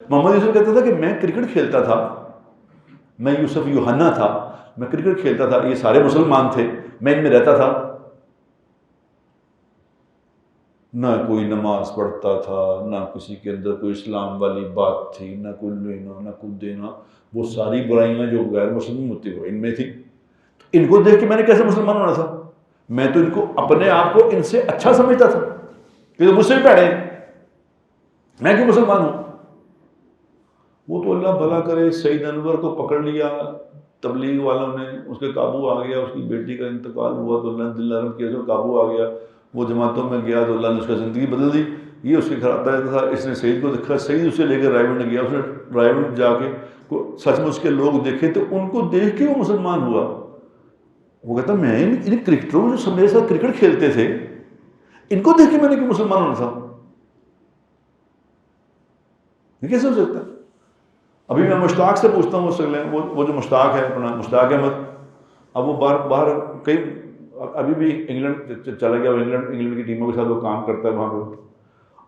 محمد یوسف کہتا تھا کہ میں کرکٹ کھیلتا تھا، میں یوسف یوحنا تھا، میں کرکٹ کھیلتا تھا، یہ سارے مسلمان تھے، میں ان میں رہتا تھا، نہ کوئی نماز پڑھتا تھا، نہ کسی کے اندر کوئی اسلام والی بات تھی، نہ کوئی لینا نہ کوئی دینا، وہ ساری برائیاں جو غیر مسلم ہوتی وہ ان میں تھی۔ ان کو دیکھ کے میں نے کیسے مسلمان ہونا تھا؟ میں تو ان کو اپنے آپ کو ان سے اچھا سمجھتا تھا کہ تو مجھ سے بھی پیڑے ہیں، میں کیوں مسلمان ہوں؟ وہ تو اللہ بھلا کرے، سعید انور کو پکڑ لیا تبلیغ والوں نے، اس کے قابو آ گیا، اس کی بیٹی کا انتقال ہوا تو اللہ نے دل نرم کیا، جو قابو آ گیا، وہ جماعتوں میں گیا تو اللہ نے اس کا زندگی بدل دی۔ یہ اس کے کھاتا تھا، اس نے سعید کو دیکھا، سعید اسے لے کے رائے گنج گیا، اس نے رائے گنج جا کے سچ مچ کے لوگ دیکھے تو ان کو دیکھ کے وہ مسلمان ہوا۔ وہ کہتا میں ان کرکٹروں جو میرے ساتھ کرکٹ کھیلتے تھے ان کو دیکھ کے میں نے کیوں مسلمان ہونا تھا؟ یہ کیسے ہو سکتا ہے؟ ابھی میں مشتاق سے پوچھتا ہوں، وہ جو مشتاق ہے اپنا مشتاق احمد، اب وہ باہر کئی ابھی بھی انگلینڈ چلا گیا، انگلینڈ کی ٹیموں کے ساتھ وہ کام کرتا ہے وہاں پہ۔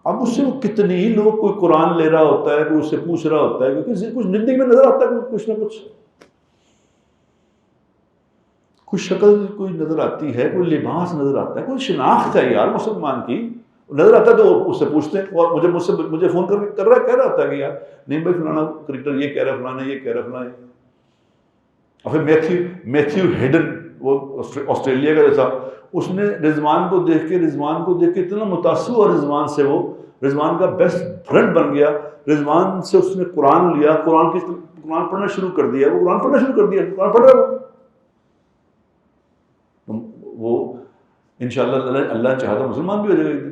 اب اس سے وہ کتنی ہی لوگ، کوئی قرآن لے رہا ہوتا ہے، کوئی اس سے پوچھ رہا ہوتا ہے، کیونکہ کچھ زندگی میں نظر آتا ہے کچھ نہ کچھ شکل کوئی نظر آتی ہے، کوئی لباس نظر آتا ہے، کوئی شناخت ہے یار مسلمان کی نظر آتا ہے، تو اس سے پوچھتے ہیں، اور مجھے فون کر رہا کہہ رہا ہوتا ہے کہ یار نہیں بھائی فلانا کرکٹر یہ کہہ رہا ہے، فلانا یہ کہہ رہا ہے، فلانا۔ اور پھر میتھیو ہیڈن، وہ آسٹریلیا کا جیسا، اس نے رضوان کو دیکھ کے اتنا متاثر ہوا رضوان سے، وہ رضوان کا بیسٹ فرینڈ بن گیا، رضوان سے اس نے قرآن لیا، قرآن پڑھنا شروع کر دیا، وہ قرآن پڑھ رہا ہے، وہ انشاءاللہ اللہ چاہا تو مسلمان بھی ہو جائے گا۔